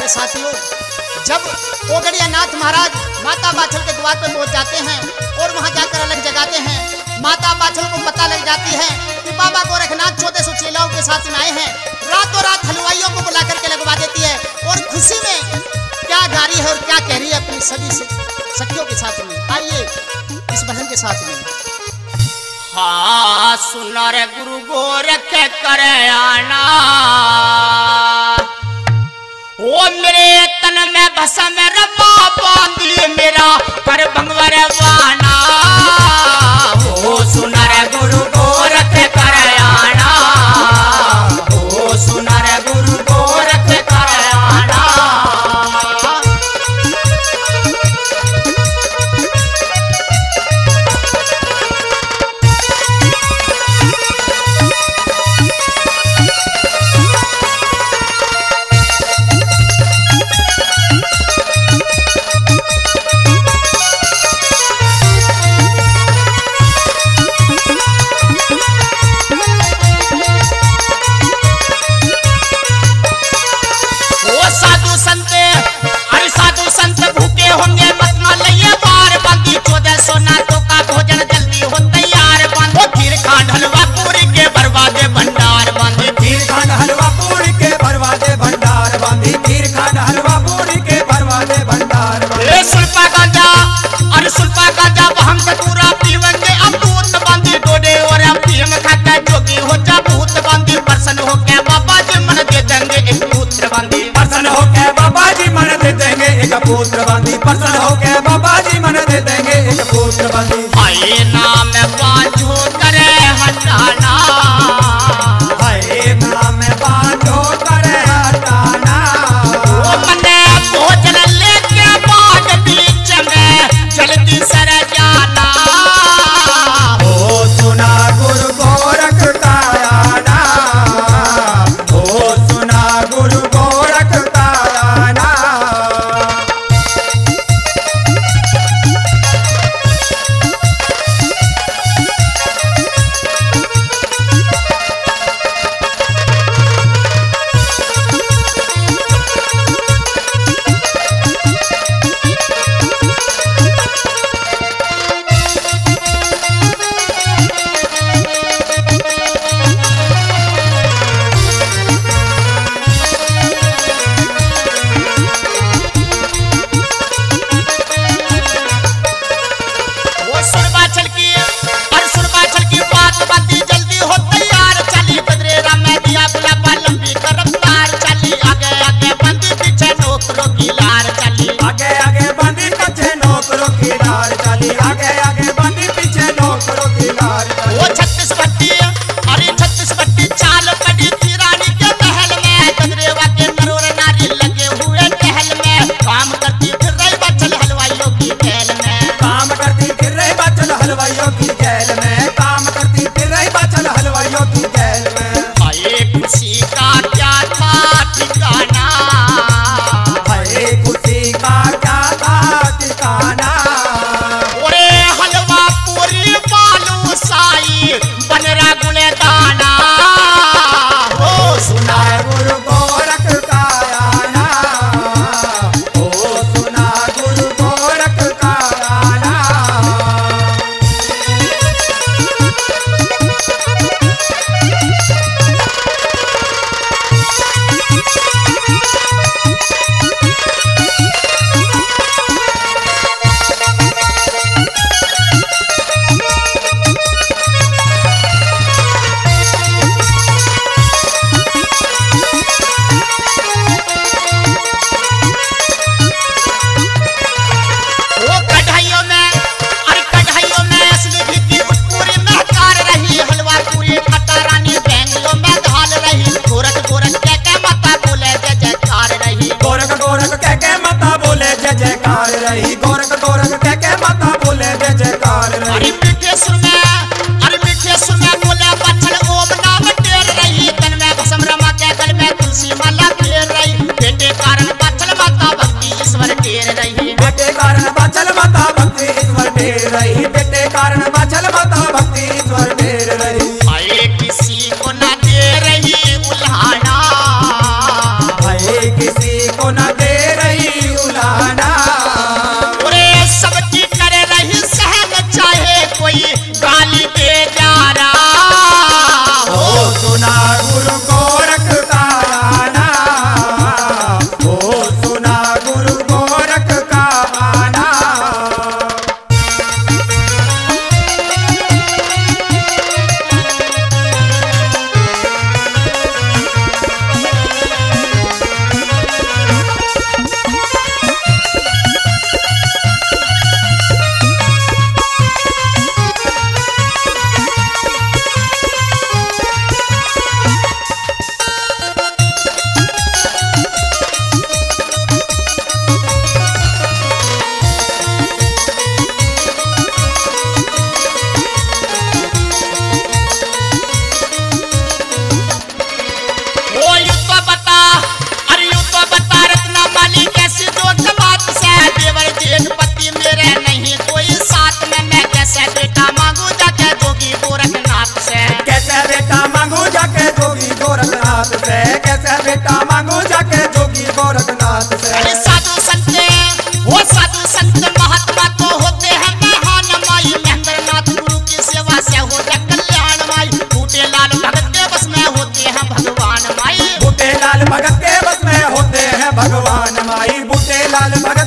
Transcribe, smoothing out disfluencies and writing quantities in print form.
अरे साथियों, जब ओगड़िया नाथ महाराज माता बाछल के द्वार पर पहुंच जाते हैं और वहां जाकर अलग जगाते हैं, माता बाछल को पता लग जाती है कि बाबा गोरखनाथ 1400 चेलाओं के साथ में आए हैं। रातों रात हलवाइयों को बुला करके लगवा देती है और खुशी में क्या गा रही है और क्या कह रही है अपनी सभी सखियों के साथ में। आइए इस भजन के साथ में। हाँ सुना रे गुरु गोरख करे आना, ओ मेरे तन में भसा में रब्बा बांधी मेरा पर भंगवर वाना। ओ सुना रे गुरु गोरख करे आना, ओ सुना रे गुरु गोरख करे आना। पुत्र बंदी प्रसन्न होके बाबा जी मन दे देंगे एक पुत्र बंदी। आए नाम बांधो करे हटाना, आए नाम बांधो करे हटाना। ओ मने भोजन लेके बाद बीच में जल्दी सर जाना। ओ सुना गुरु गोरख का आना, ओ सुना गुरु गोरख का आना। किसी को को न दे रही उलाना। पूरे सबकी करे रही सहन चाहे कोई गाली दे जा रहा हो सुना गुरु गोरख का आना, हो सुना गुरु गोरख का आना। कैसे बेटा मांगू जाके जोगी गोरखनाथ से। साधु संत वो साधु संत महात्मा तो होते हैं महान माई महेंद्रनाथ गुरु की सेवा से होता कल्याण माई। बूटे लाल भगत के बस में होते हैं भगवान माई। बूटे लाल भगत के बस में होते हैं भगवान माई। बूटे लाल भगत